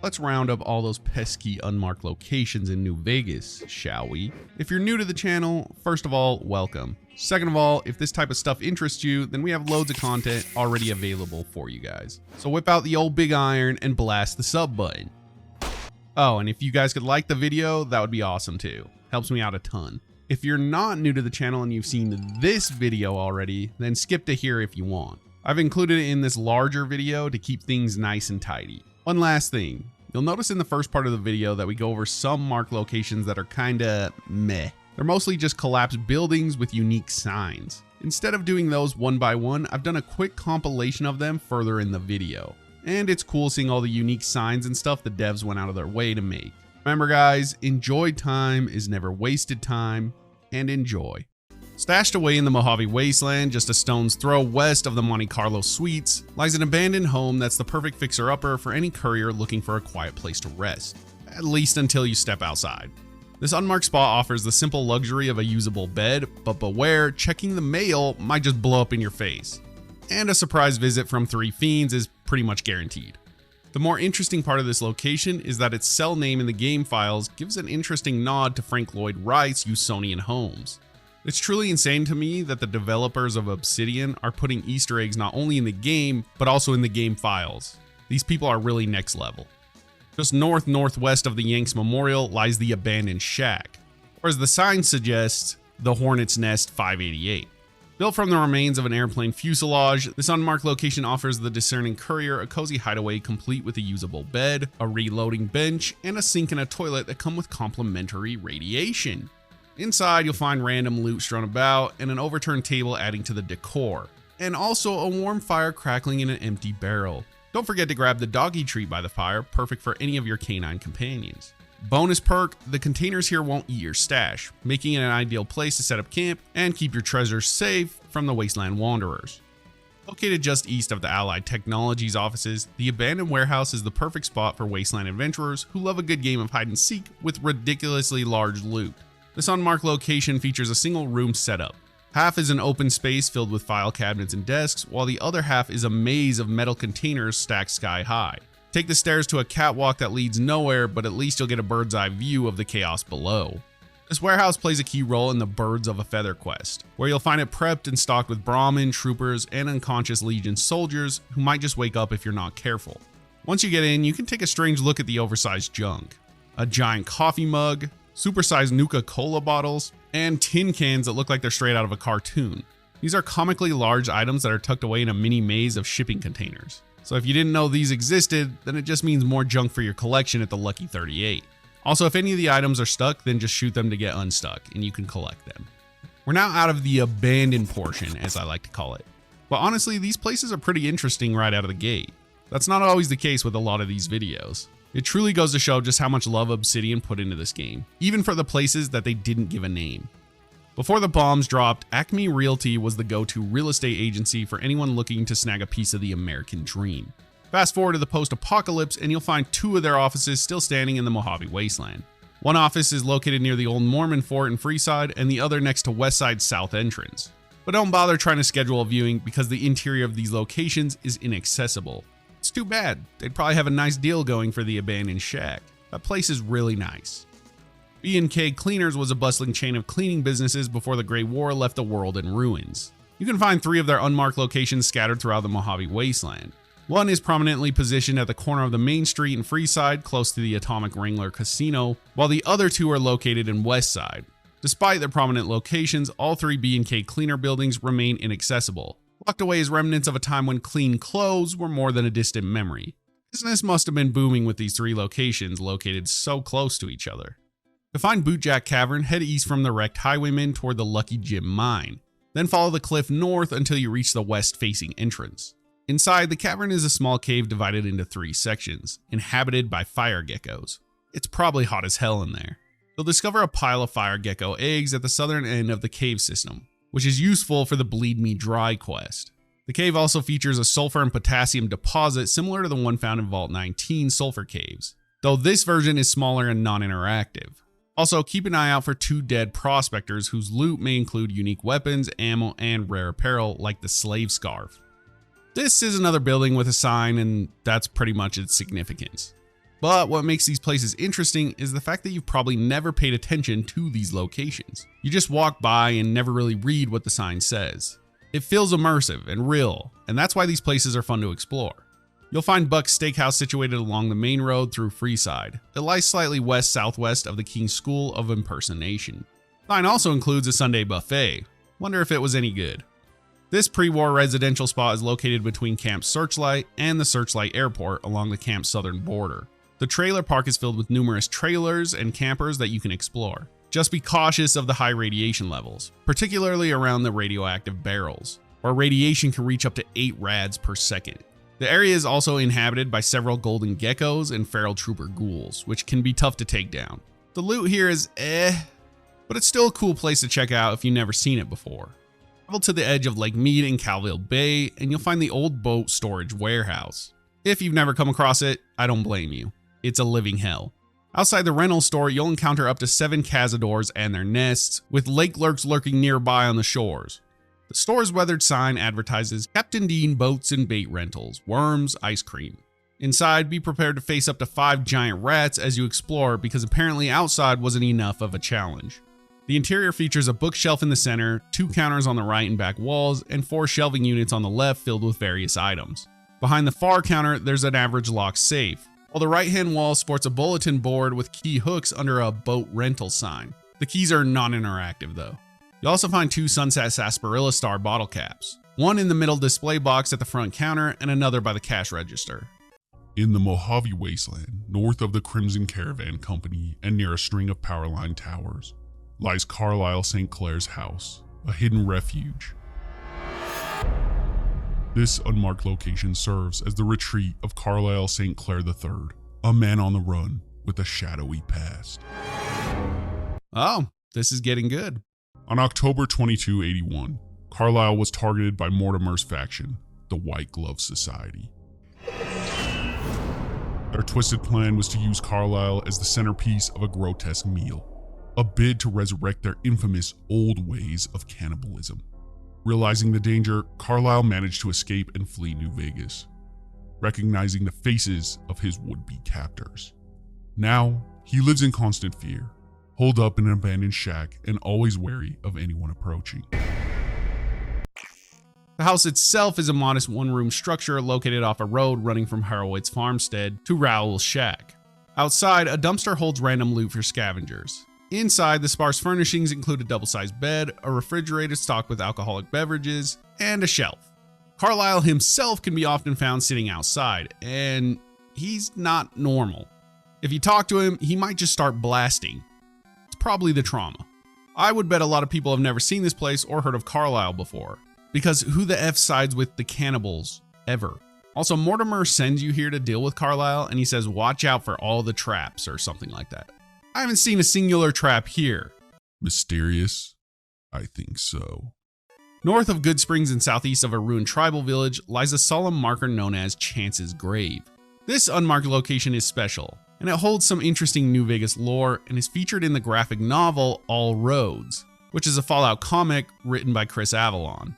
Let's round up all those pesky unmarked locations in New Vegas, shall we? If you're new to the channel, first of all, welcome. Second of all, if this type of stuff interests you, then we have loads of content already available for you guys. So whip out the old big iron and blast the sub button. Oh, and if you guys could like the video, that would be awesome too. Helps me out a ton. If you're not new to the channel and you've seen this video already, then skip to here if you want. I've included it in this larger video to keep things nice and tidy. One last thing, you'll notice in the first part of the video that we go over some marked locations that are kinda meh. They're mostly just collapsed buildings with unique signs. Instead of doing those one by one, I've done a quick compilation of them further in the video. And it's cool seeing all the unique signs and stuff the devs went out of their way to make. Remember guys, enjoyed time is never wasted time, and enjoy. Stashed away in the Mojave wasteland, just a stone's throw west of the Monte Carlo Suites, lies an abandoned home that's the perfect fixer-upper for any courier looking for a quiet place to rest, at least until you step outside. This unmarked spot offers the simple luxury of a usable bed, but beware, checking the mail might just blow up in your face. And a surprise visit from 3 fiends is pretty much guaranteed. The more interesting part of this location is that its cell name in the game files gives an interesting nod to Frank Lloyd Wright's Usonian homes. It's truly insane to me that the developers of Obsidian are putting Easter eggs not only in the game, but also in the game files. These people are really next level. Just northwest of the Yanks Memorial lies the abandoned shack, or as the sign suggests, the Hornet's Nest 588. Built from the remains of an airplane fuselage, this unmarked location offers the discerning courier a cozy hideaway complete with a usable bed, a reloading bench, and a sink and a toilet that come with complimentary radiation. Inside, you'll find random loot strewn about and an overturned table adding to the decor, and also a warm fire crackling in an empty barrel. Don't forget to grab the doggy treat by the fire, perfect for any of your canine companions. Bonus perk, the containers here won't eat your stash, making it an ideal place to set up camp and keep your treasures safe from the wasteland wanderers. Located just east of the Allied Technologies offices, the abandoned warehouse is the perfect spot for wasteland adventurers who love a good game of hide and seek with ridiculously large loot. This unmarked location features a single room setup. Half is an open space filled with file cabinets and desks, while the other half is a maze of metal containers stacked sky high. Take the stairs to a catwalk that leads nowhere, but at least you'll get a bird's eye view of the chaos below. This warehouse plays a key role in the Birds of a Feather quest, where you'll find it prepped and stocked with Brahmin, troopers, and unconscious Legion soldiers who might just wake up if you're not careful. Once you get in, you can take a strange look at the oversized junk. A giant coffee mug, supersized Nuka-Cola bottles, and tin cans that look like they're straight out of a cartoon. These are comically large items that are tucked away in a mini maze of shipping containers. So if you didn't know these existed, then it just means more junk for your collection at the Lucky 38. Also, if any of the items are stuck, then just shoot them to get unstuck and you can collect them. We're now out of the abandoned portion, as I like to call it. But honestly, these places are pretty interesting right out of the gate. That's not always the case with a lot of these videos. It truly goes to show just how much love Obsidian put into this game, even for the places that they didn't give a name. Before the bombs dropped, Acme Realty was the go-to real estate agency for anyone looking to snag a piece of the American dream. Fast forward to the post-apocalypse and you'll find 2 of their offices still standing in the Mojave wasteland. One office is located near the old Mormon fort in Freeside and the other next to Westside's south entrance. But don't bother trying to schedule a viewing because the interior of these locations is inaccessible. It's too bad, they'd probably have a nice deal going for the abandoned shack. That place is really nice. B&K Cleaners was a bustling chain of cleaning businesses before the Great War left the world in ruins. You can find 3 of their unmarked locations scattered throughout the Mojave wasteland. One is prominently positioned at the corner of the main street in Freeside, close to the Atomic Wrangler Casino, while the other 2 are located in Westside. Despite their prominent locations, all 3 B&K Cleaner buildings remain inaccessible, locked away as remnants of a time when clean clothes were more than a distant memory. Business must have been booming with these 3 locations located so close to each other. To find Bootjack Cavern, head east from the wrecked highwayman toward the Lucky Gym mine. Then follow the cliff north until you reach the west-facing entrance. Inside, the cavern is a small cave divided into 3 sections, inhabited by fire geckos. It's probably hot as hell in there. You'll discover a pile of fire gecko eggs at the southern end of the cave system, which is useful for the Bleed Me Dry quest. The cave also features a sulfur and potassium deposit similar to the one found in Vault 19 sulfur caves, though this version is smaller and non-interactive. Also, keep an eye out for 2 dead prospectors whose loot may include unique weapons, ammo, and rare apparel like the slave scarf. This is another building with a sign, and that's pretty much its significance. But what makes these places interesting is the fact that you've probably never paid attention to these locations. You just walk by and never really read what the sign says. It feels immersive and real, and that's why these places are fun to explore. You'll find Buck's Steakhouse situated along the main road through Freeside. It lies slightly west-southwest of the King's School of Impersonation. The sign also includes a Sunday buffet. Wonder if it was any good. This pre-war residential spot is located between Camp Searchlight and the Searchlight Airport along the camp's southern border. The trailer park is filled with numerous trailers and campers that you can explore. Just be cautious of the high radiation levels, particularly around the radioactive barrels, where radiation can reach up to 8 rads per second. The area is also inhabited by several golden geckos and feral trooper ghouls, which can be tough to take down. The loot here is but it's still a cool place to check out if you've never seen it before. Travel to the edge of Lake Mead and Calville Bay, and you'll find the old boat storage warehouse. If you've never come across it, I don't blame you. It's a living hell. Outside the rental store, you'll encounter up to 7 cazadors and their nests, with lake lurks lurking nearby on the shores. The store's weathered sign advertises Captain Dean boats and bait rentals, worms, ice cream. Inside, be prepared to face up to 5 giant rats as you explore, because apparently outside wasn't enough of a challenge. The interior features a bookshelf in the center, 2 counters on the right and back walls, and 4 shelving units on the left filled with various items. Behind the far counter, there's an average locked safe, while the right-hand wall sports a bulletin board with key hooks under a boat rental sign. The keys are non-interactive though. You'll also find 2 Sunset Sarsaparilla Star bottle caps, one in the middle display box at the front counter and another by the cash register. In the Mojave wasteland, north of the Crimson Caravan Company and near a string of power line towers, lies Carlyle St. Clair's house, a hidden refuge. This unmarked location serves as the retreat of Carlyle St. Clair III, a man on the run with a shadowy past. Oh, this is getting good. On October 2281, Carlyle was targeted by Mortimer's faction, the White Glove Society. Their twisted plan was to use Carlyle as the centerpiece of a grotesque meal, a bid to resurrect their infamous old ways of cannibalism. Realizing the danger, Carlyle managed to escape and flee New Vegas, recognizing the faces of his would-be captors. Now, he lives in constant fear, holed up in an abandoned shack and always wary of anyone approaching. The house itself is a modest one-room structure located off a road running from Horowitz Farmstead to Rowell's Shack. Outside, a dumpster holds random loot for scavengers. Inside, the sparse furnishings include a double-sized bed, a refrigerator stocked with alcoholic beverages, and a shelf. Carlyle himself can be often found sitting outside, and he's not normal. If you talk to him, he might just start blasting. It's probably the trauma. I would bet a lot of people have never seen this place or heard of Carlyle before, because who the F sides with the cannibals ever? Also, Mortimer sends you here to deal with Carlyle, and he says watch out for all the traps or something like that. I haven't seen a singular trap here. Mysterious? I think so. North of Good Springs and southeast of a ruined tribal village lies a solemn marker known as Chance's Grave. This unmarked location is special, and it holds some interesting New Vegas lore and is featured in the graphic novel All Roads, which is a Fallout comic written by Chris Avalon.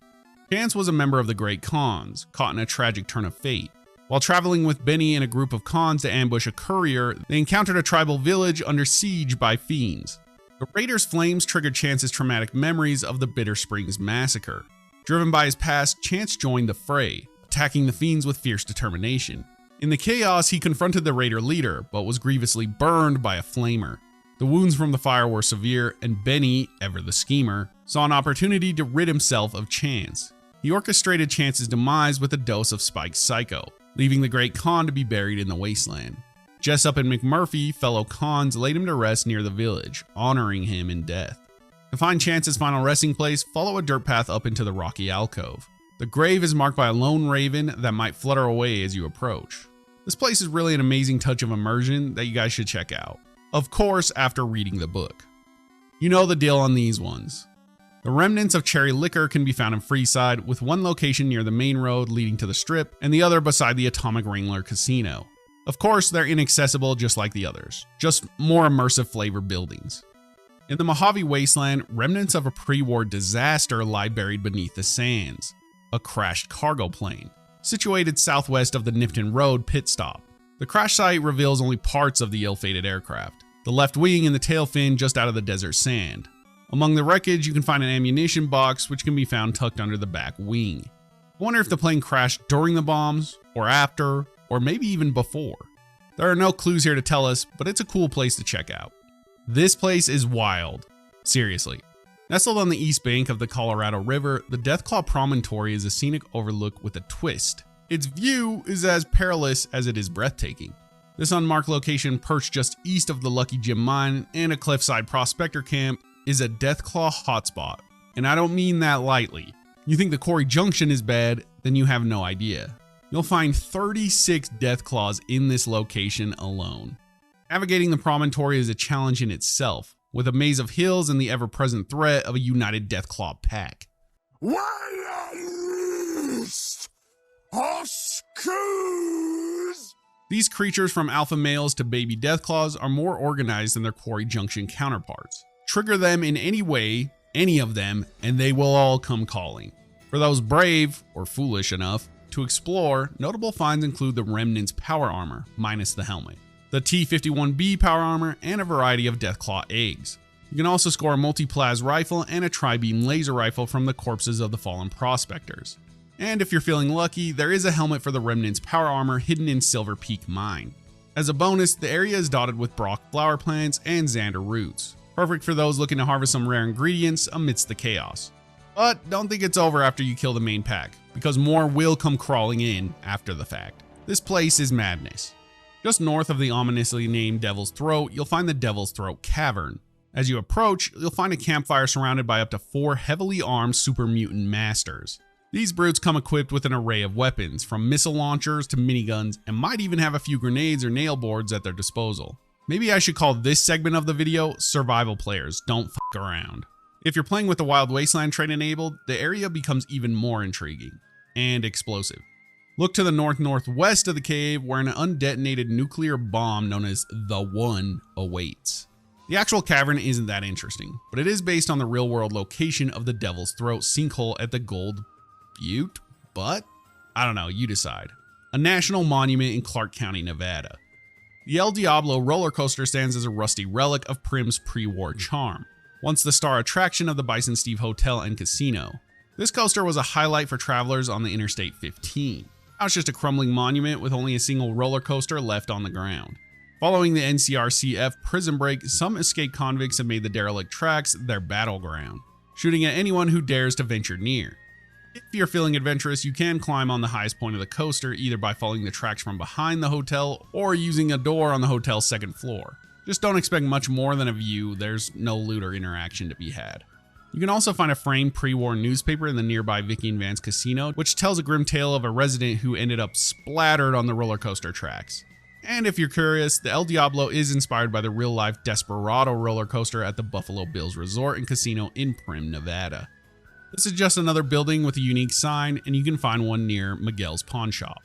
Chance was a member of the Great Khans, caught in a tragic turn of fate. While traveling with Benny and a group of Khans to ambush a courier, they encountered a tribal village under siege by fiends. The raiders' flames triggered Chance's traumatic memories of the Bitter Springs massacre. Driven by his past, Chance joined the fray, attacking the fiends with fierce determination. In the chaos, he confronted the raider leader, but was grievously burned by a flamer. The wounds from the fire were severe, and Benny, ever the schemer, saw an opportunity to rid himself of Chance. He orchestrated Chance's demise with a dose of Spike's Psycho, leaving the Great Khan to be buried in the wasteland. Jessup and McMurphy, fellow Khans, laid him to rest near the village, honoring him in death. To find Chance's final resting place, follow a dirt path up into the rocky alcove. The grave is marked by a lone raven that might flutter away as you approach. This place is really an amazing touch of immersion that you guys should check out. Of course, after reading the book. You know the deal on these ones. The remnants of Cherry Liquor can be found in Freeside, with one location near the main road leading to the Strip and the other beside the Atomic Wrangler Casino. Of course, they're inaccessible just like the others, just more immersive flavor buildings. In the Mojave wasteland, remnants of a pre-war disaster lie buried beneath the sands. A crashed cargo plane, situated southwest of the Nipton Road pit stop. The crash site reveals only parts of the ill-fated aircraft, the left wing and the tail fin just out of the desert sand. Among the wreckage, you can find an ammunition box which can be found tucked under the back wing. I wonder if the plane crashed during the bombs, or after, or maybe even before. There are no clues here to tell us, but it's a cool place to check out. This place is wild. Seriously. Nestled on the east bank of the Colorado River, the Deathclaw promontory is a scenic overlook with a twist. Its view is as perilous as it is breathtaking. This unmarked location, perched just east of the Lucky Gem mine and a cliffside prospector camp, is a Deathclaw hotspot. And I don't mean that lightly. You think the Quarry Junction is bad, then you have no idea. You'll find 36 Deathclaws in this location alone. Navigating the promontory is a challenge in itself, with a maze of hills and the ever-present threat of a united Deathclaw pack. These creatures, from alpha males to baby Deathclaws, are more organized than their Quarry Junction counterparts. Trigger them in any way, any of them, and they will all come calling. For those brave, or foolish enough, to explore, notable finds include the Remnants power armor, minus the helmet, the T-51B power armor, and a variety of Deathclaw eggs. You can also score a multi-plas rifle and a tri-beam laser rifle from the corpses of the fallen prospectors. And if you're feeling lucky, there is a helmet for the Remnants power armor hidden in Silver Peak Mine. As a bonus, the area is dotted with Brock flower plants and Xander roots, perfect for those looking to harvest some rare ingredients amidst the chaos. But don't think it's over after you kill the main pack, because more will come crawling in after the fact. This place is madness. Just north of the ominously named Devil's Throat, you'll find the Devil's Throat Cavern. As you approach, you'll find a campfire surrounded by up to 4 heavily armed super mutant masters. These brutes come equipped with an array of weapons, from missile launchers to miniguns, and might even have a few grenades or nail boards at their disposal. Maybe I should call this segment of the video Survival Players Don't F*** Around. If you're playing with the Wild Wasteland trait enabled, the area becomes even more intriguing and explosive. Look to the northwest of the cave, where an undetonated nuclear bomb known as the One awaits. The actual cavern isn't that interesting, but it is based on the real-world location of the Devil's Throat sinkhole at the Gold Butte, but I don't know, you decide. A national monument in Clark County, Nevada. The El Diablo roller coaster stands as a rusty relic of Prim's pre-war charm, once the star attraction of the Bison Steve Hotel and Casino. This coaster was a highlight for travelers on the Interstate 15. Now it's just a crumbling monument with only a single roller coaster left on the ground. Following the NCRCF prison break, some escaped convicts have made the derelict tracks their battleground, shooting at anyone who dares to venture near. If you're feeling adventurous, you can climb on the highest point of the coaster, either by following the tracks from behind the hotel or using a door on the hotel's second floor. Just don't expect much more than a view. There's no loot or interaction to be had. You can also find a framed pre-war newspaper in the nearby Vicky and Vance Casino, which tells a grim tale of a resident who ended up splattered on the roller coaster tracks. And if you're curious, the El Diablo is inspired by the real-life Desperado roller coaster at the Buffalo Bills Resort and Casino in Prim, Nevada. This is just another building with a unique sign, and you can find one near Miguel's Pawn Shop.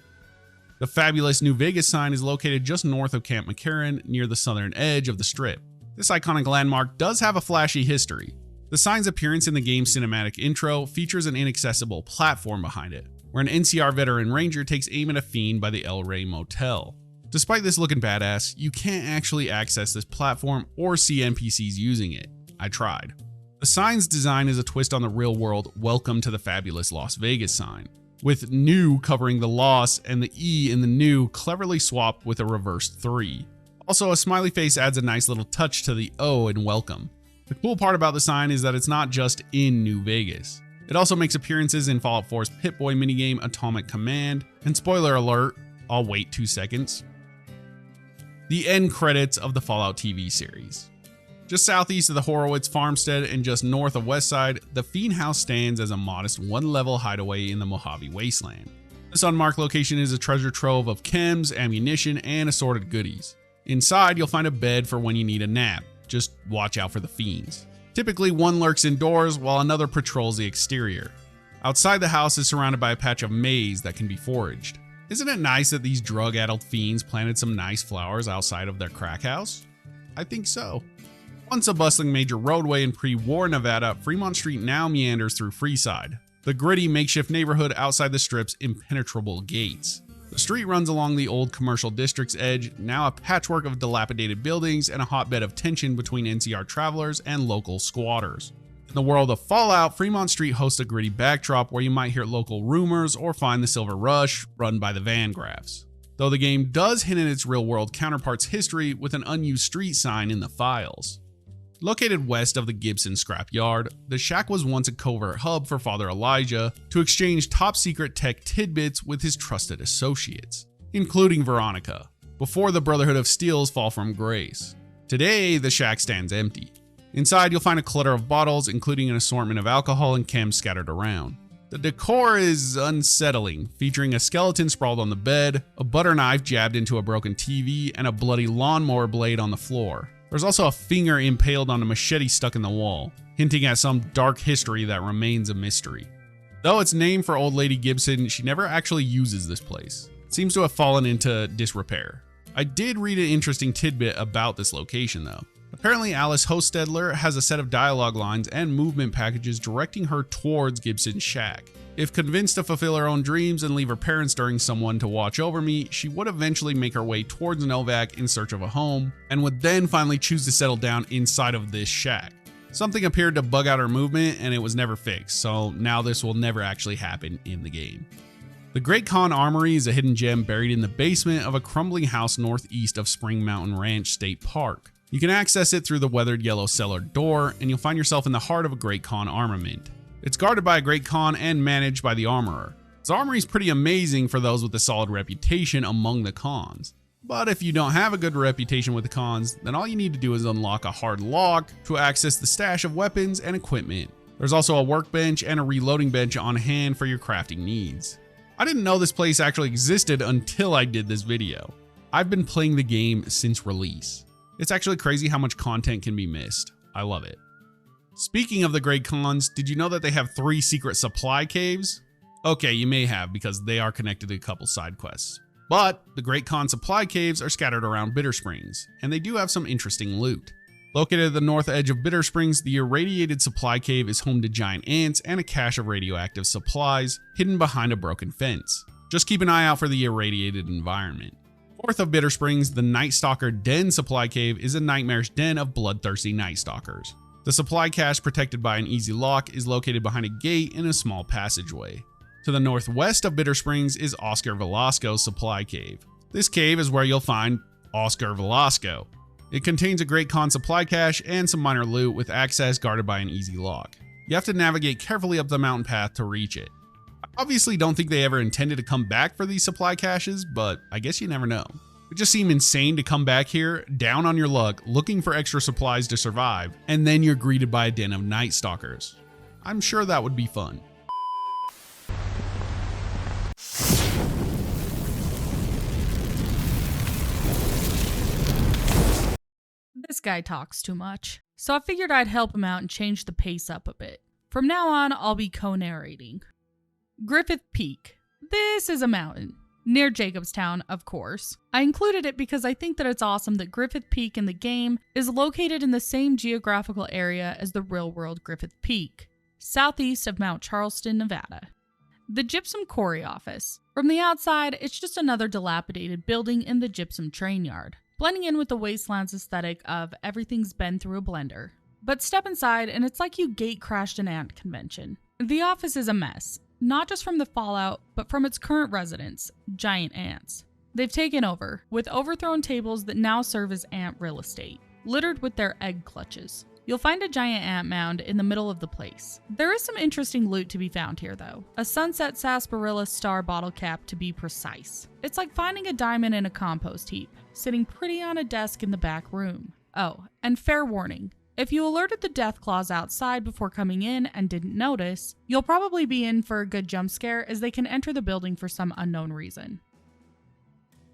The fabulous New Vegas sign is located just north of Camp McCarran, near the southern edge of the strip. This iconic landmark does have a flashy history. The sign's appearance in the game's cinematic intro features an inaccessible platform behind it, where an NCR veteran ranger takes aim at a fiend by the El Rey Motel. Despite this looking badass, you can't actually access this platform or see NPCs using it. I tried. The sign's design is a twist on the real-world "Welcome to the Fabulous Las Vegas" sign, with new covering the loss and the E in the new cleverly swapped with a reversed 3. Also, a smiley face adds a nice little touch to the O in welcome. The cool part about the sign is that it's not just in New Vegas. It also makes appearances in Fallout 4's Pip-Boy minigame Atomic Command, and spoiler alert, I'll wait 2 seconds, the end credits of the Fallout TV series. Just southeast of the Horowitz farmstead and just north of Westside, the Fiend House stands as a modest 1-level hideaway in the Mojave wasteland. This unmarked location is a treasure trove of chems, ammunition, and assorted goodies. Inside, you'll find a bed for when you need a nap. Just watch out for the fiends. Typically, one lurks indoors while another patrols the exterior. Outside the house is surrounded by a patch of maize that can be foraged. Isn't it nice that these drug-addled fiends planted some nice flowers outside of their crack house? I think so. Once a bustling major roadway in pre-war Nevada, Fremont Street now meanders through Freeside, the gritty makeshift neighborhood outside the strip's impenetrable gates. The street runs along the old commercial district's edge, now a patchwork of dilapidated buildings and a hotbed of tension between NCR travelers and local squatters. In the world of Fallout, Fremont Street hosts a gritty backdrop where you might hear local rumors or find the Silver Rush run by the Van Graffs. Though the game does hint at its real-world counterpart's history with an unused street sign in the files. Located west of the Gibson scrapyard, the shack was once a covert hub for Father Elijah to exchange top-secret tech tidbits with his trusted associates, including Veronica, before the Brotherhood of Steel's fall from grace. Today, the shack stands empty. Inside, you'll find a clutter of bottles, including an assortment of alcohol and chems scattered around. The decor is unsettling, featuring a skeleton sprawled on the bed, a butter knife jabbed into a broken TV, and a bloody lawnmower blade on the floor. There's also a finger impaled on a machete stuck in the wall, hinting at some dark history that remains a mystery. Though it's named for Old Lady Gibson, she never actually uses this place. It seems to have fallen into disrepair. I did read an interesting tidbit about this location though. Apparently Alice Hostetler has a set of dialogue lines and movement packages directing her towards Gibson's shack. If convinced to fulfill her own dreams and leave her parents during someone to watch over me, she would eventually make her way towards Novak in search of a home, and would then finally choose to settle down inside of this shack. Something appeared to bug out her movement and it was never fixed, so now this will never actually happen in the game. The Great Khan Armory is a hidden gem buried in the basement of a crumbling house northeast of Spring Mountain Ranch State Park. You can access it through the weathered yellow cellar door, and you'll find yourself in the heart of a Great Khan armament. It's guarded by a Great Khan and managed by the Armorer. This armory is pretty amazing for those with a solid reputation among the Khans. But if you don't have a good reputation with the Khans, then all you need to do is unlock a hard lock to access the stash of weapons and equipment. There's also a workbench and a reloading bench on hand for your crafting needs. I didn't know this place actually existed until I did this video. I've been playing the game since release. It's actually crazy how much content can be missed. I love it. Speaking of the Great Khans, did you know that they have 3 secret supply caves? Okay, you may have because they are connected to a couple side quests. But the Great Khan supply caves are scattered around Bitter Springs, and they do have some interesting loot. Located at the north edge of Bitter Springs, the irradiated supply cave is home to giant ants and a cache of radioactive supplies hidden behind a broken fence. Just keep an eye out for the irradiated environment. North of Bitter Springs, the Night Stalker Den supply cave is a nightmarish den of bloodthirsty Night Stalkers. The supply cache, protected by an easy lock, is located behind a gate in a small passageway. To the northwest of Bitter Springs is Oscar Velasco's supply cave. This cave is where you'll find Oscar Velasco. It contains a Great Khan supply cache and some minor loot with access guarded by an easy lock. You have to navigate carefully up the mountain path to reach it. I obviously don't think they ever intended to come back for these supply caches, but I guess you never know. It just seemed insane to come back here, down on your luck, looking for extra supplies to survive, and then you're greeted by a den of Night Stalkers. I'm sure that would be fun. This guy talks too much, so I figured I'd help him out and change the pace up a bit. From now on, I'll be co-narrating. Griffith Peak. This is a mountain. Near Jacobstown, of course. I included it because I think that it's awesome that Griffith Peak in the game is located in the same geographical area as the real-world Griffith Peak, southeast of Mount Charleston, Nevada. The Gypsum Quarry office. From the outside, it's just another dilapidated building in the Gypsum train yard, blending in with the wastelands aesthetic of everything's been through a blender. But step inside and it's like you gate-crashed an ant convention. The office is a mess. Not just from the fallout, but from its current residents, giant ants. They've taken over, with overthrown tables that now serve as ant real estate, littered with their egg clutches. You'll find a giant ant mound in the middle of the place. There is some interesting loot to be found here though. A sunset sarsaparilla star bottle cap to be precise. It's like finding a diamond in a compost heap, sitting pretty on a desk in the back room. Oh, and fair warning. If you alerted the Deathclaws outside before coming in and didn't notice, you'll probably be in for a good jump scare as they can enter the building for some unknown reason.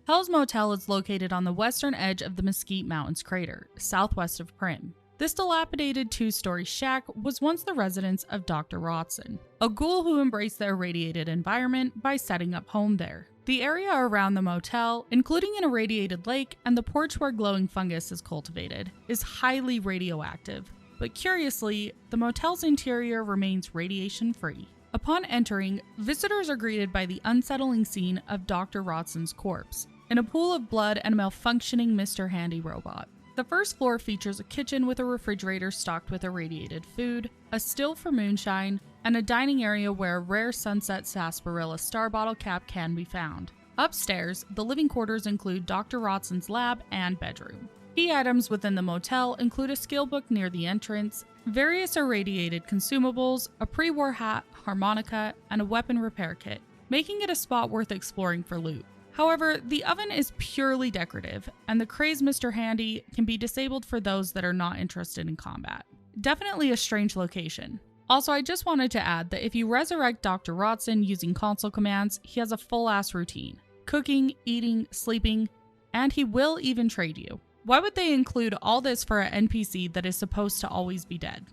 Hell's Motel is located on the western edge of the Mesquite Mountains crater, southwest of Prim. This dilapidated 2-story shack was once the residence of Dr. Rotson, a ghoul who embraced the irradiated environment by setting up home there. The area around the motel, including an irradiated lake and the porch where glowing fungus is cultivated, is highly radioactive, but curiously, the motel's interior remains radiation-free. Upon entering, visitors are greeted by the unsettling scene of Dr. Rotson's corpse, in a pool of blood and a malfunctioning Mr. Handy robot. The first floor features a kitchen with a refrigerator stocked with irradiated food, a still for moonshine, and a dining area where a rare Sunset Sarsaparilla star bottle cap can be found. Upstairs, the living quarters include Dr. Rotson's lab and bedroom. Key items within the motel include a skill book near the entrance, various irradiated consumables, a pre-war hat, harmonica, and a weapon repair kit, making it a spot worth exploring for loot. However, the oven is purely decorative, and the crazed Mr. Handy can be disabled for those that are not interested in combat. Definitely a strange location. Also, I just wanted to add that if you resurrect Dr. Rotson using console commands, he has a full-ass routine. Cooking, eating, sleeping, and he will even trade you. Why would they include all this for an NPC that is supposed to always be dead?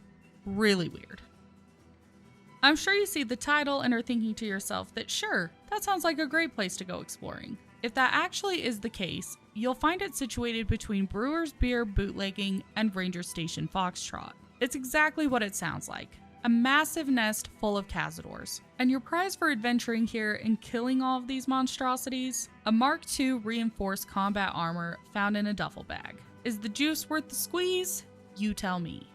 Really weird. I'm sure you see the title and are thinking to yourself that sure, that sounds like a great place to go exploring. If that actually is the case, you'll find it situated between Brewer's Beer Bootlegging and Ranger Station Foxtrot. It's exactly what it sounds like. A massive nest full of cazadors. And your prize for adventuring here and killing all of these monstrosities? A Mark II reinforced combat armor found in a duffel bag. Is the juice worth the squeeze? You tell me.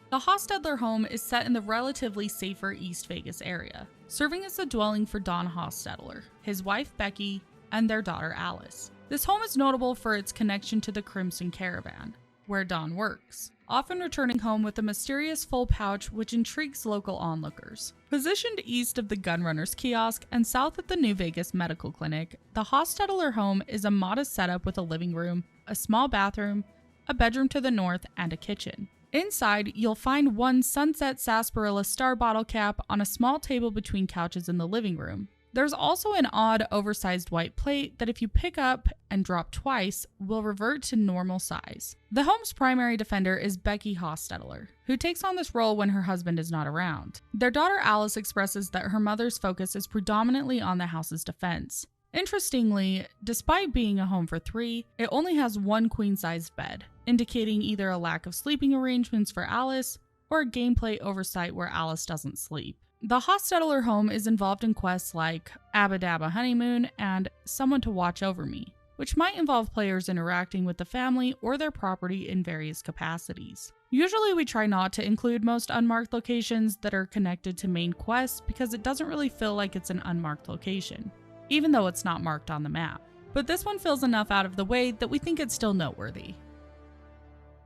The Hostetler home is set in the relatively safer East Vegas area, serving as a dwelling for Don Hostetler, his wife Becky, and their daughter Alice. This home is notable for its connection to the Crimson Caravan, where Don works, often returning home with a mysterious full pouch which intrigues local onlookers. Positioned east of the Gunrunner's kiosk and south of the New Vegas Medical Clinic, the Hostetler home is a modest setup with a living room, a small bathroom, a bedroom to the north, and a kitchen. Inside, you'll find one Sunset Sarsaparilla star bottle cap on a small table between couches in the living room. There's also an odd, oversized white plate that if you pick up and drop twice, will revert to normal size. The home's primary defender is Becky Hostetler, who takes on this role when her husband is not around. Their daughter Alice expresses that her mother's focus is predominantly on the house's defense. Interestingly, despite being a home for 3, it only has one queen-sized bed, indicating either a lack of sleeping arrangements for Alice or a gameplay oversight where Alice doesn't sleep. The Hostetler home is involved in quests like Abba Dabba Honeymoon and Someone to Watch Over Me, which might involve players interacting with the family or their property in various capacities. Usually we try not to include most unmarked locations that are connected to main quests because it doesn't really feel like it's an unmarked location, even though it's not marked on the map. But this one feels enough out of the way that we think it's still noteworthy.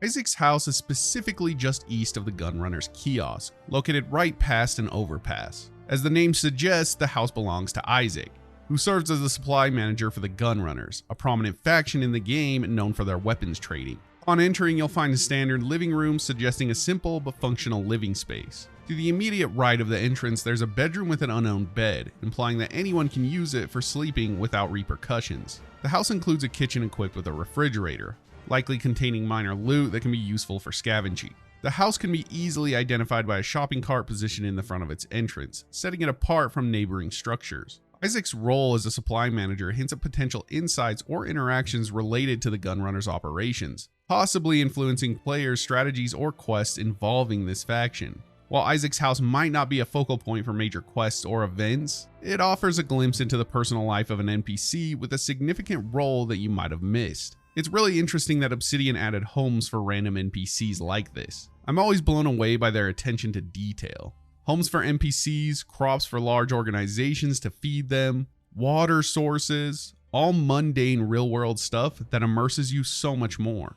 Isaac's house is specifically just east of the Gunrunner's kiosk, located right past an overpass. As the name suggests, the house belongs to Isaac, who serves as the supply manager for the Gunrunners, a prominent faction in the game known for their weapons trading. On entering, you'll find a standard living room suggesting a simple but functional living space. To the immediate right of the entrance, there's a bedroom with an unowned bed, implying that anyone can use it for sleeping without repercussions. The house includes a kitchen equipped with a refrigerator, likely containing minor loot that can be useful for scavenging. The house can be easily identified by a shopping cart positioned in the front of its entrance, setting it apart from neighboring structures. Isaac's role as a supply manager hints at potential insights or interactions related to the Gunrunner's operations, possibly influencing players' strategies or quests involving this faction. While Isaac's house might not be a focal point for major quests or events, it offers a glimpse into the personal life of an NPC with a significant role that you might have missed. It's really interesting that Obsidian added homes for random NPCs like this. I'm always blown away by their attention to detail. Homes for NPCs, crops for large organizations to feed them, water sources, all mundane real-world stuff that immerses you so much more.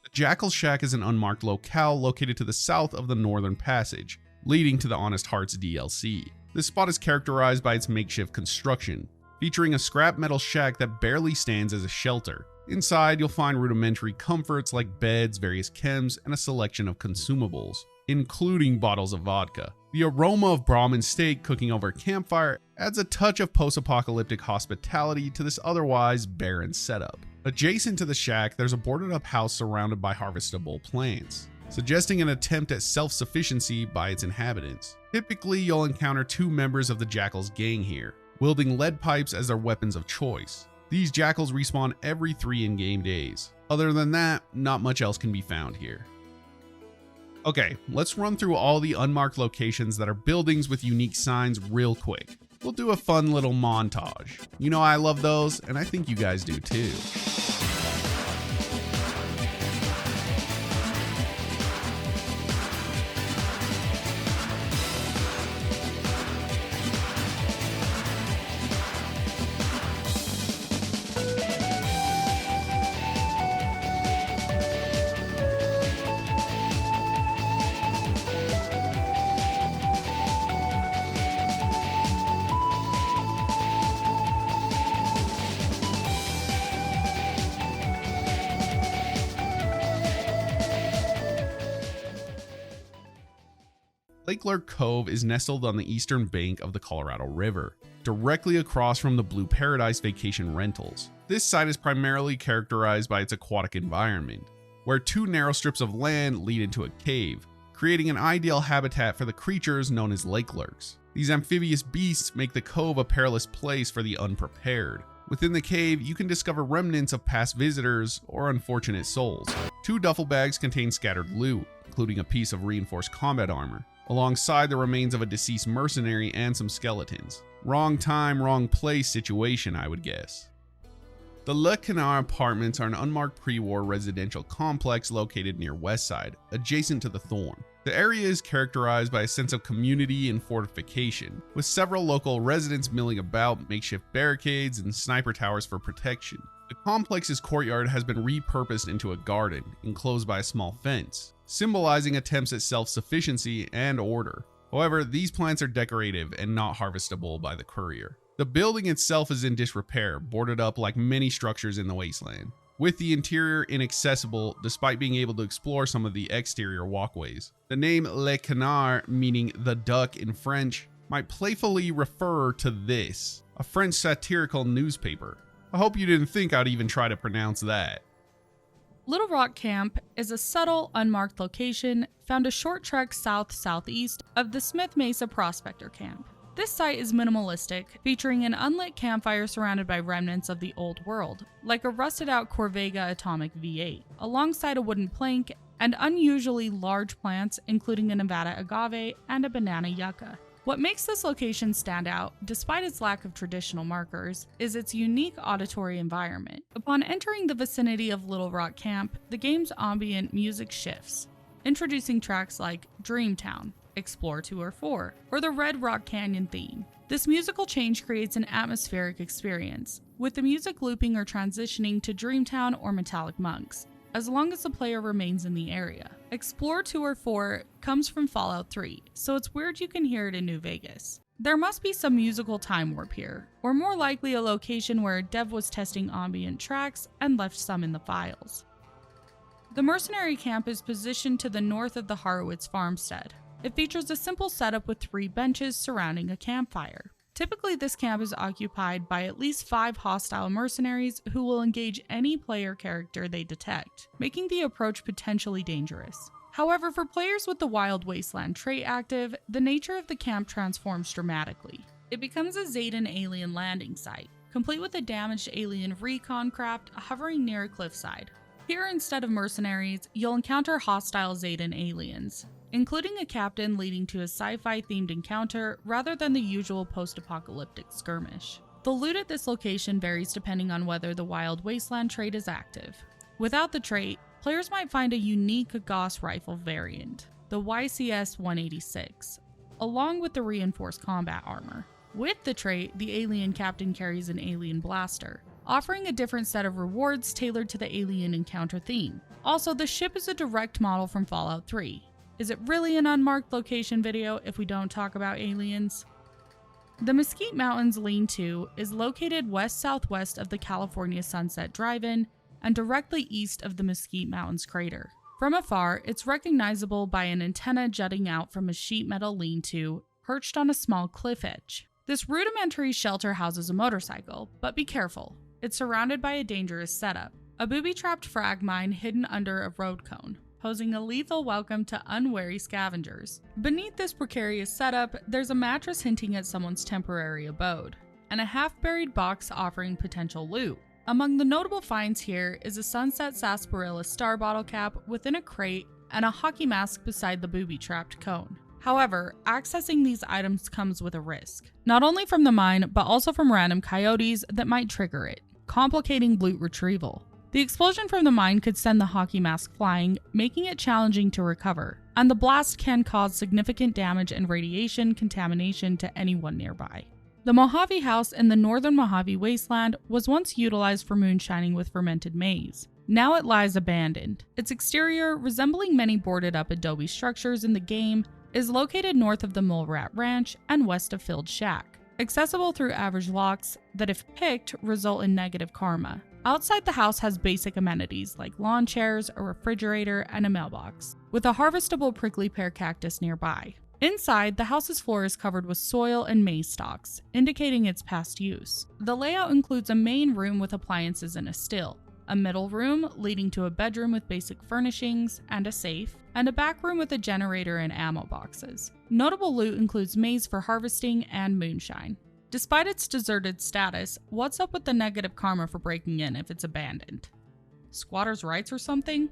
The Jackal Shack is an unmarked locale located to the south of the Northern Passage, leading to the Honest Hearts DLC. This spot is characterized by its makeshift construction, featuring a scrap metal shack that barely stands as a shelter. Inside, you'll find rudimentary comforts like beds, various chems, and a selection of consumables, including bottles of vodka. The aroma of Brahmin steak cooking over a campfire adds a touch of post-apocalyptic hospitality to this otherwise barren setup. Adjacent to the shack, there's a boarded-up house surrounded by harvestable plants, suggesting an attempt at self-sufficiency by its inhabitants. Typically, you'll encounter 2 members of the Jackal's gang here, wielding lead pipes as their weapons of choice. These jackals respawn every 3 in-game days. Other than that, not much else can be found here. Okay, let's run through all the unmarked locations that are buildings with unique signs real quick. We'll do a fun little montage. You know I love those, and I think you guys do too. Lurk Cove is nestled on the eastern bank of the Colorado River, directly across from the Blue Paradise Vacation Rentals. This site is primarily characterized by its aquatic environment, where two narrow strips of land lead into a cave, creating an ideal habitat for the creatures known as lake lurks. These amphibious beasts make the cove a perilous place for the unprepared. Within the cave, you can discover remnants of past visitors or unfortunate souls. Two duffel bags contain scattered loot, including a piece of reinforced combat armor, alongside the remains of a deceased mercenary and some skeletons. Wrong time, wrong place situation, I would guess. The Le Canard apartments are an unmarked pre-war residential complex located near Westside, adjacent to the Thorn. The area is characterized by a sense of community and fortification, with several local residents milling about makeshift barricades and sniper towers for protection. The complex's courtyard has been repurposed into a garden, enclosed by a small fence, symbolizing attempts at self-sufficiency and order. However, these plants are decorative and not harvestable by the courier. The building itself is in disrepair, boarded up like many structures in the wasteland, with the interior inaccessible despite being able to explore some of the exterior walkways. The name Le Canard, meaning the duck in French, might playfully refer to this, a French satirical newspaper. I hope you didn't think I'd even try to pronounce that. Little Rock Camp is a subtle, unmarked location found a short trek south-southeast of the Smith Mesa Prospector Camp. This site is minimalistic, featuring an unlit campfire surrounded by remnants of the old world, like a rusted-out Corvega Atomic V8, alongside a wooden plank and unusually large plants, including a Nevada agave and a banana yucca. What makes this location stand out, despite its lack of traditional markers, is its unique auditory environment. Upon entering the vicinity of Little Rock Camp, the game's ambient music shifts, introducing tracks like Dreamtown, Explore 2 or 4, or the Red Rock Canyon theme. This musical change creates an atmospheric experience, with the music looping or transitioning to Dreamtown or Metallic Monks, as long as the player remains in the area. Explore 2 or 4 comes from Fallout 3, so it's weird you can hear it in New Vegas. There must be some musical time warp here, or more likely a location where a dev was testing ambient tracks and left some in the files. The Mercenary camp is positioned to the north of the Horowitz farmstead. It features a simple setup with 3 benches surrounding a campfire. Typically, this camp is occupied by at least 5 hostile mercenaries who will engage any player character they detect, making the approach potentially dangerous. However, for players with the Wild Wasteland trait active, the nature of the camp transforms dramatically. It becomes a Zayden alien landing site, complete with a damaged alien recon craft hovering near a cliffside. Here, instead of mercenaries, you'll encounter hostile Zayden aliens, including a captain leading to a sci-fi themed encounter rather than the usual post-apocalyptic skirmish. The loot at this location varies depending on whether the Wild Wasteland trait is active. Without the trait, players might find a unique Gauss rifle variant, the YCS-186, along with the reinforced combat armor. With the trait, the alien captain carries an alien blaster, offering a different set of rewards tailored to the alien encounter theme. Also, the ship is a direct model from Fallout 3. Is it really an unmarked location video if we don't talk about aliens? The Mesquite Mountains Lean-To is located west-southwest of the California Sunset Drive-In and directly east of the Mesquite Mountains crater. From afar, it's recognizable by an antenna jutting out from a sheet metal lean-to perched on a small cliff edge. This rudimentary shelter houses a motorcycle, but be careful. It's surrounded by a dangerous setup, a booby-trapped frag mine hidden under a road cone, posing a lethal welcome to unwary scavengers. Beneath this precarious setup, there's a mattress hinting at someone's temporary abode, and a half-buried box offering potential loot. Among the notable finds here is a Sunset Sarsaparilla Star bottle cap within a crate and a hockey mask beside the booby-trapped cone. However, accessing these items comes with a risk, not only from the mine, but also from random coyotes that might trigger it, complicating loot retrieval. The explosion from the mine could send the hockey mask flying, making it challenging to recover, and the blast can cause significant damage and radiation contamination to anyone nearby. The Mojave house in the northern Mojave wasteland was once utilized for moonshining with fermented maize. Now it lies abandoned. Its exterior, resembling many boarded-up adobe structures in the game, is located north of the Mole Rat Ranch and west of Filled Shack, accessible through average locks that, if picked, result in negative karma. Outside the house has basic amenities like lawn chairs, a refrigerator, and a mailbox, with a harvestable prickly pear cactus nearby. Inside, the house's floor is covered with soil and maize stalks, indicating its past use. The layout includes a main room with appliances and a still, a middle room leading to a bedroom with basic furnishings and a safe, and a back room with a generator and ammo boxes. Notable loot includes maize for harvesting and moonshine. Despite its deserted status, what's up with the negative karma for breaking in if it's abandoned? Squatters' rights or something?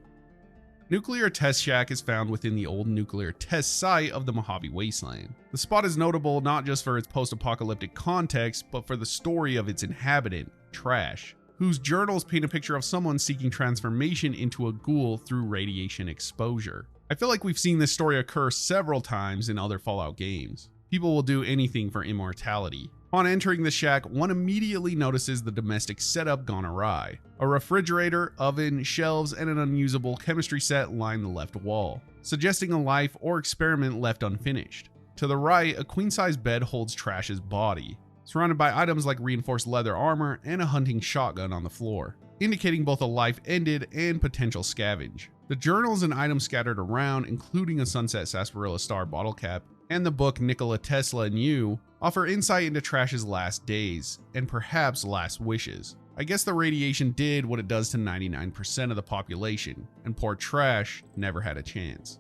Nuclear Test Shack is found within the old nuclear test site of the Mojave Wasteland. The spot is notable not just for its post-apocalyptic context, but for the story of its inhabitant, Trash, whose journals paint a picture of someone seeking transformation into a ghoul through radiation exposure. I feel like we've seen this story occur several times in other Fallout games. People will do anything for immortality. Upon entering the shack, one immediately notices the domestic setup gone awry. A refrigerator, oven, shelves, and an unusable chemistry set line the left wall, suggesting a life or experiment left unfinished. To the right, a queen-size bed holds Trash's body, surrounded by items like reinforced leather armor and a hunting shotgun on the floor, indicating both a life ended and potential scavenge. The journals and items scattered around, including a Sunset Sarsaparilla Star bottle cap and the book Nikola Tesla and You, offer insight into Trash's last days, and perhaps last wishes. I guess the radiation did what it does to 99% of the population, and poor Trash never had a chance.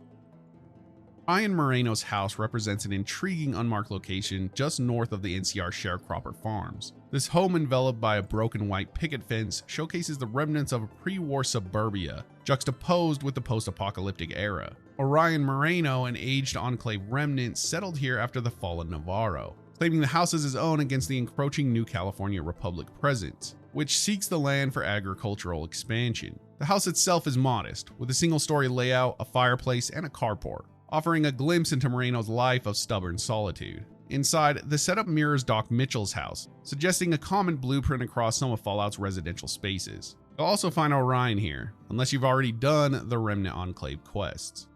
Orion Moreno's house represents an intriguing unmarked location just north of the NCR sharecropper farms. This home, enveloped by a broken white picket fence, showcases the remnants of a pre-war suburbia, juxtaposed with the post-apocalyptic era. Orion Moreno, an aged enclave remnant, settled here after the fall of Navarro, claiming the house as his own against the encroaching New California Republic presence, which seeks the land for agricultural expansion. The house itself is modest, with a single-story layout, a fireplace, and a carport, offering a glimpse into Moreno's life of stubborn solitude. Inside, the setup mirrors Doc Mitchell's house, suggesting a common blueprint across some of Fallout's residential spaces. You'll also find Orion here, unless you've already done the Remnant Enclave quests.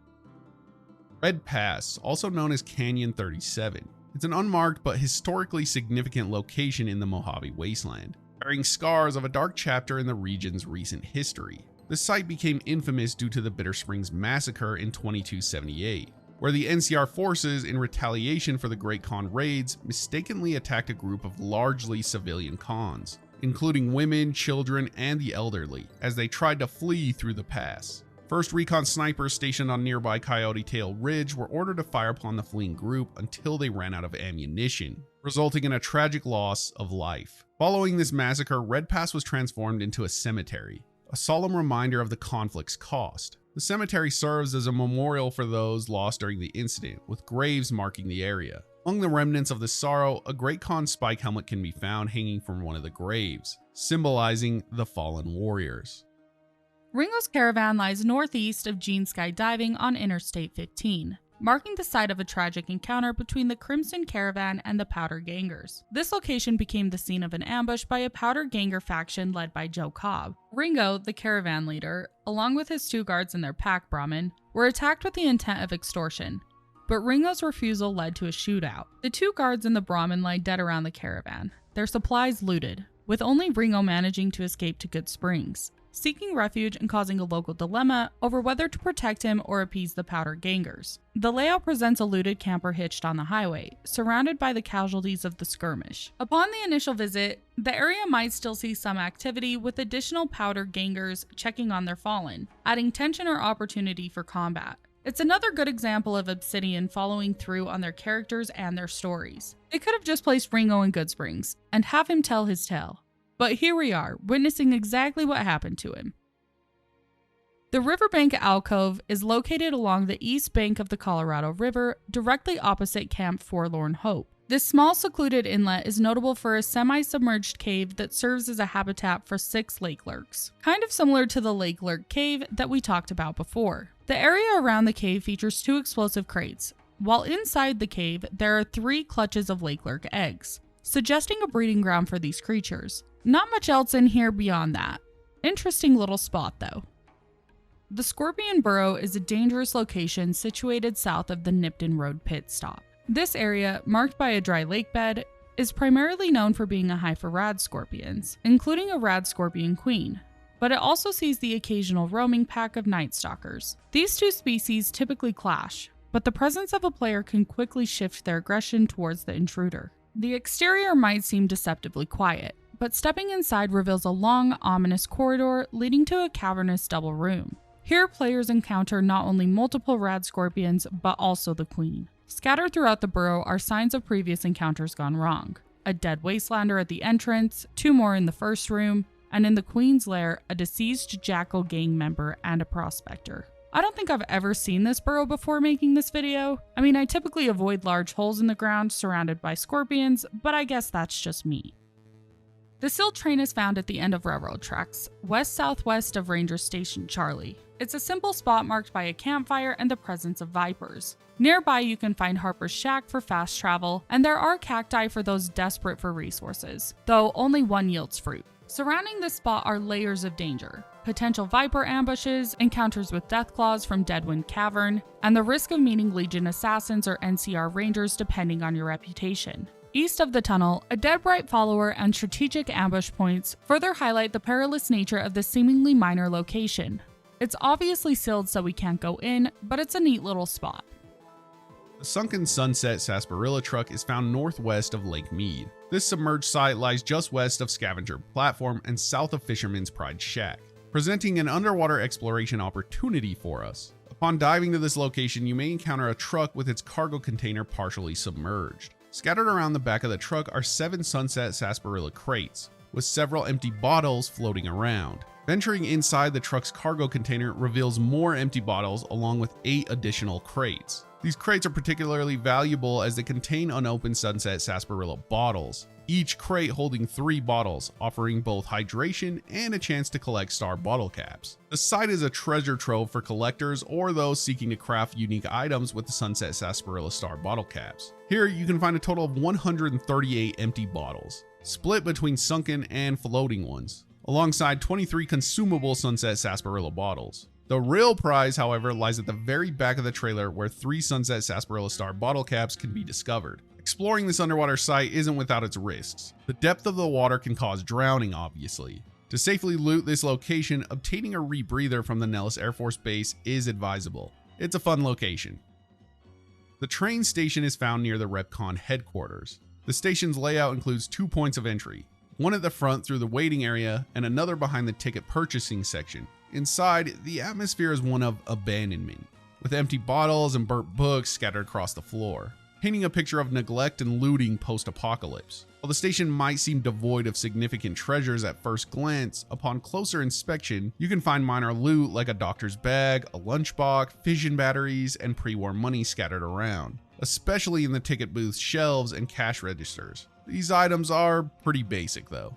Red Pass, also known as Canyon 37. It's an unmarked but historically significant location in the Mojave Wasteland, bearing scars of a dark chapter in the region's recent history. The site became infamous due to the Bitter Springs Massacre in 2278, where the NCR forces, in retaliation for the Great Khan raids, mistakenly attacked a group of largely civilian Khans, including women, children, and the elderly, as they tried to flee through the pass. First recon snipers stationed on nearby Coyote Tail Ridge were ordered to fire upon the fleeing group until they ran out of ammunition, resulting in a tragic loss of life. Following this massacre, Red Pass was transformed into a cemetery, a solemn reminder of the conflict's cost. The cemetery serves as a memorial for those lost during the incident, with graves marking the area. Among the remnants of this sorrow, a Great Khan spike helmet can be found hanging from one of the graves, symbolizing the fallen warriors. Ringo's Caravan lies northeast of Gene Skydiving on Interstate 15, marking the site of a tragic encounter between the Crimson Caravan and the Powder Gangers. This location became the scene of an ambush by a Powder Ganger faction led by Joe Cobb. Ringo, the caravan leader, along with his 2 guards and their pack Brahmin, were attacked with the intent of extortion, but Ringo's refusal led to a shootout. The 2 guards and the Brahmin lay dead around the caravan, their supplies looted, with only Ringo managing to escape to Good Springs, seeking refuge and causing a local dilemma over whether to protect him or appease the Powder Gangers. The layout presents a looted camper hitched on the highway, surrounded by the casualties of the skirmish. Upon the initial visit, the area might still see some activity, with additional Powder Gangers checking on their fallen, adding tension or opportunity for combat. It's another good example of Obsidian following through on their characters and their stories. They could have just placed Ringo in Good Springs and have him tell his tale. But here we are, witnessing exactly what happened to him. The Riverbank Alcove is located along the east bank of the Colorado River, directly opposite Camp Forlorn Hope. This small secluded inlet is notable for a semi-submerged cave that serves as a habitat for 6 lake lurks, kind of similar to the lake lurk cave that we talked about before. The area around the cave features 2 explosive crates, while inside the cave there are 3 clutches of lake lurk eggs, suggesting a breeding ground for these creatures. Not much else in here beyond that. Interesting little spot though. The Scorpion Burrow is a dangerous location situated south of the Nipton Road pit stop. This area, marked by a dry lake bed, is primarily known for being a hive for rad scorpions, including a rad scorpion queen, but it also sees the occasional roaming pack of night stalkers. These 2 species typically clash, but the presence of a player can quickly shift their aggression towards the intruder. The exterior might seem deceptively quiet, but stepping inside reveals a long, ominous corridor leading to a cavernous double room. Here, players encounter not only multiple rad scorpions, but also the queen. Scattered throughout the burrow are signs of previous encounters gone wrong. A dead wastelander at the entrance, 2 more in the first room, and in the queen's lair, a deceased Jackal gang member and a prospector. I don't think I've ever seen this burrow before making this video. I mean, I typically avoid large holes in the ground surrounded by scorpions, but I guess that's just me. The silt train is found at the end of railroad tracks, west-southwest of Ranger Station Charlie. It's a simple spot marked by a campfire and the presence of vipers. Nearby you can find Harper's Shack for fast travel, and there are cacti for those desperate for resources, though only one yields fruit. Surrounding this spot are layers of danger. Potential viper ambushes, encounters with Deathclaws from Deadwind Cavern, and the risk of meeting Legion assassins or NCR rangers depending on your reputation. East of the tunnel, a Deadbright follower and strategic ambush points further highlight the perilous nature of this seemingly minor location. It's obviously sealed so we can't go in, but it's a neat little spot. The Sunken Sunset Sarsaparilla Truck is found northwest of Lake Mead. This submerged site lies just west of Scavenger Platform and south of Fisherman's Pride Shack, presenting an underwater exploration opportunity for us. Upon diving to this location, you may encounter a truck with its cargo container partially submerged. Scattered around the back of the truck are 7 Sunset Sarsaparilla crates, with several empty bottles floating around. Venturing inside the truck's cargo container reveals more empty bottles along with 8 additional crates. These crates are particularly valuable as they contain unopened Sunset Sarsaparilla bottles, each crate holding 3 bottles, offering both hydration and a chance to collect star bottle caps. The site is a treasure trove for collectors or those seeking to craft unique items with the Sunset Sarsaparilla star bottle caps. Here you can find a total of 138 empty bottles, split between sunken and floating ones, alongside 23 consumable Sunset Sarsaparilla bottles. The real prize, however, lies at the very back of the trailer where 3 Sunset Sarsaparilla Star bottle caps can be discovered. Exploring this underwater site isn't without its risks. The depth of the water can cause drowning, obviously. To safely loot this location, obtaining a rebreather from the Nellis Air Force Base is advisable. It's a fun location. The train station is found near the RepCon headquarters. The station's layout includes 2 points of entry, one at the front through the waiting area and another behind the ticket purchasing section. Inside, the atmosphere is one of abandonment, with empty bottles and burnt books scattered across the floor, painting a picture of neglect and looting post-apocalypse. While the station might seem devoid of significant treasures at first glance, upon closer inspection, you can find minor loot like a doctor's bag, a lunchbox, fission batteries, and pre-war money scattered around, especially in the ticket booth's shelves and cash registers. These items are pretty basic though.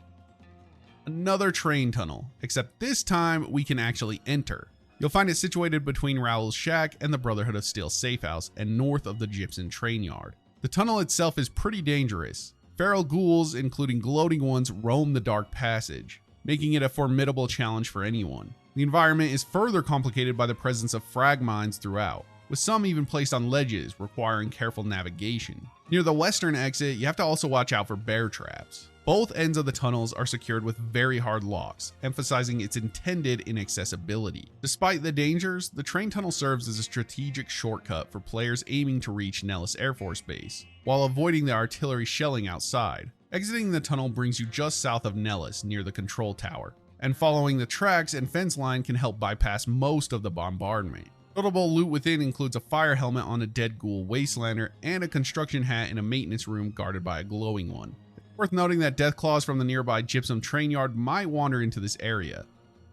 Another train tunnel, except this time we can actually enter. You'll find it situated between Raoul's Shack and the Brotherhood of Steel Safehouse and north of the Gibson train yard. The tunnel itself is pretty dangerous. Feral ghouls, including gloating ones, roam the dark passage, making it a formidable challenge for anyone. The environment is further complicated by the presence of frag mines throughout, with some even placed on ledges requiring careful navigation. Near the western exit, you have to also watch out for bear traps. Both ends of the tunnels are secured with very hard locks, emphasizing its intended inaccessibility. Despite the dangers, the train tunnel serves as a strategic shortcut for players aiming to reach Nellis Air Force Base, while avoiding the artillery shelling outside. Exiting the tunnel brings you just south of Nellis near the control tower, and following the tracks and fence line can help bypass most of the bombardment. Notable loot within includes a fire helmet on a dead ghoul wastelander and a construction hat in a maintenance room guarded by a glowing one. Worth noting that Deathclaws from the nearby Gypsum train yard might wander into this area.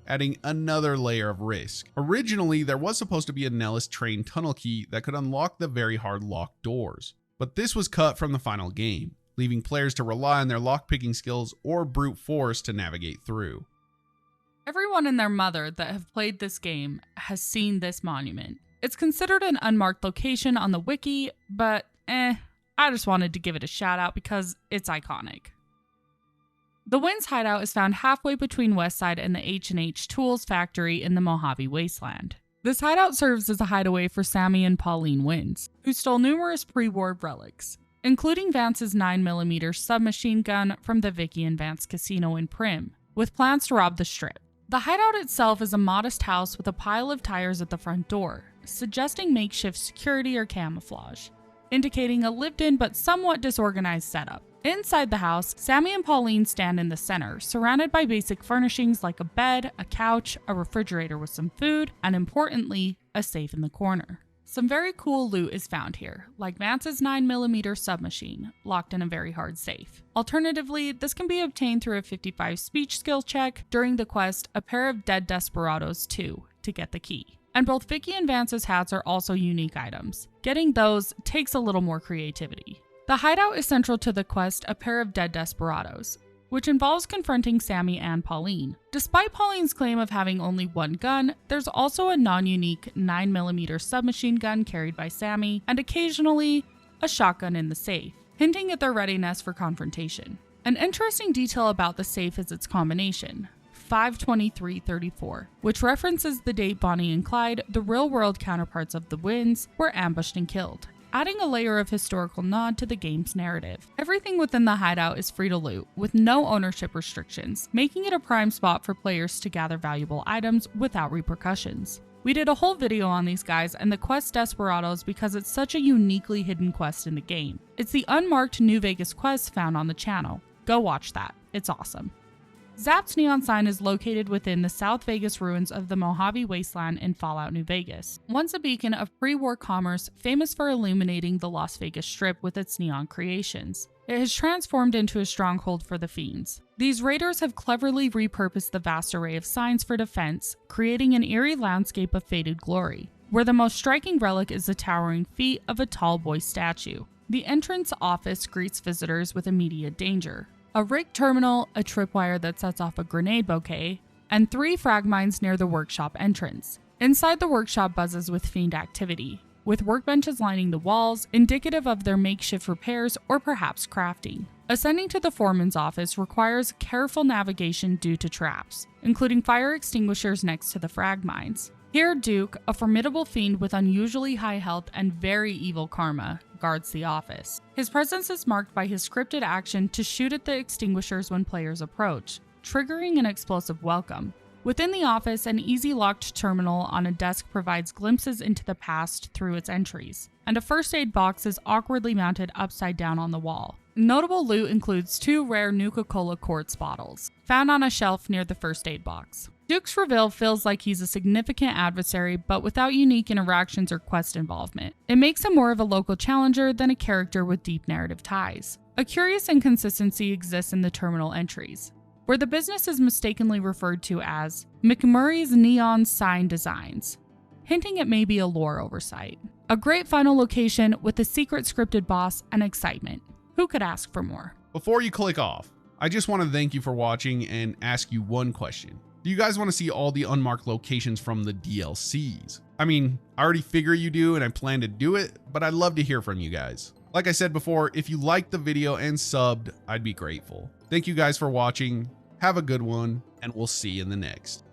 adding another layer of risk. Originally, there was supposed to be a Nellis train tunnel key that could unlock the very hard locked doors, but this was cut from the final game, leaving players to rely on their lockpicking skills or brute force to navigate through. Everyone and their mother that have played this game has seen this monument. It's considered an unmarked location on the wiki, but I just wanted to give it a shout out because it's iconic. The Wind's hideout is found halfway between Westside and the H&H Tools factory in the Mojave wasteland. This hideout serves as a hideaway for Sammy and Pauline Winds, who stole numerous pre-war relics, including Vance's 9mm submachine gun from the Vicky and Vance Casino in Prim, with plans to rob the strip. The hideout itself is a modest house with a pile of tires at the front door, suggesting makeshift security or camouflage, indicating a lived-in but somewhat disorganized setup. Inside the house, Sammy and Pauline stand in the center, surrounded by basic furnishings like a bed, a couch, a refrigerator with some food, and importantly, a safe in the corner. Some very cool loot is found here, like Vance's 9mm submachine, locked in a very hard safe. Alternatively, this can be obtained through a 55 speech skill check during the quest A Pair of Dead Desperados 2 to get the key. And both Vicky and Vance's hats are also unique items. Getting those takes a little more creativity. The hideout is central to the quest A Pair of Dead Desperados, which involves confronting Sammy and Pauline. Despite Pauline's claim of having only one gun, there's also a non-unique 9mm submachine gun carried by Sammy, and occasionally a shotgun in the safe, hinting at their readiness for confrontation. An interesting detail about the safe is its combination, 5/23/34, which references the date Bonnie and Clyde, the real-world counterparts of the Winds, were ambushed and killed, adding a layer of historical nod to the game's narrative. Everything within the hideout is free to loot, with no ownership restrictions, making it a prime spot for players to gather valuable items without repercussions. We did a whole video on these guys and the quest Desperados because it's such a uniquely hidden quest in the game. It's the unmarked New Vegas quest found on the channel. Go watch that, it's awesome. Zap's neon sign is located within the South Vegas ruins of the Mojave Wasteland in Fallout New Vegas, once a beacon of pre-war commerce famous for illuminating the Las Vegas Strip with its neon creations. It has transformed into a stronghold for the Fiends. These raiders have cleverly repurposed the vast array of signs for defense, creating an eerie landscape of faded glory, where the most striking relic is the towering feet of a tall boy statue. The entrance office greets visitors with immediate danger. A rigged terminal, a tripwire that sets off a grenade bouquet, and 3 frag mines near the workshop entrance. Inside the workshop buzzes with Fiend activity, with workbenches lining the walls, indicative of their makeshift repairs or perhaps crafting. Ascending to the foreman's office requires careful navigation due to traps, including fire extinguishers next to the frag mines. Here, Duke, a formidable fiend with unusually high health and very evil karma, guards the office. His presence is marked by his scripted action to shoot at the extinguishers when players approach, triggering an explosive welcome. Within the office, an easy locked terminal on a desk provides glimpses into the past through its entries, and a first aid box is awkwardly mounted upside down on the wall. Notable loot includes 2 rare Nuka-Cola quartz bottles, found on a shelf near the first aid box. Duke's reveal feels like he's a significant adversary, but without unique interactions or quest involvement. It makes him more of a local challenger than a character with deep narrative ties. A curious inconsistency exists in the terminal entries, where the business is mistakenly referred to as McMurray's Neon Sign Designs, hinting it may be a lore oversight. A great final location with a secret scripted boss and excitement. Who could ask for more? Before you click off, I just want to thank you for watching and ask you one question. Do you guys want to see all the unmarked locations from the DLCs? I mean, I already figure you do and I plan to do it, but I'd love to hear from you guys. Like I said before, if you liked the video and subbed, I'd be grateful. Thank you guys for watching. Have a good one, and we'll see you in the next.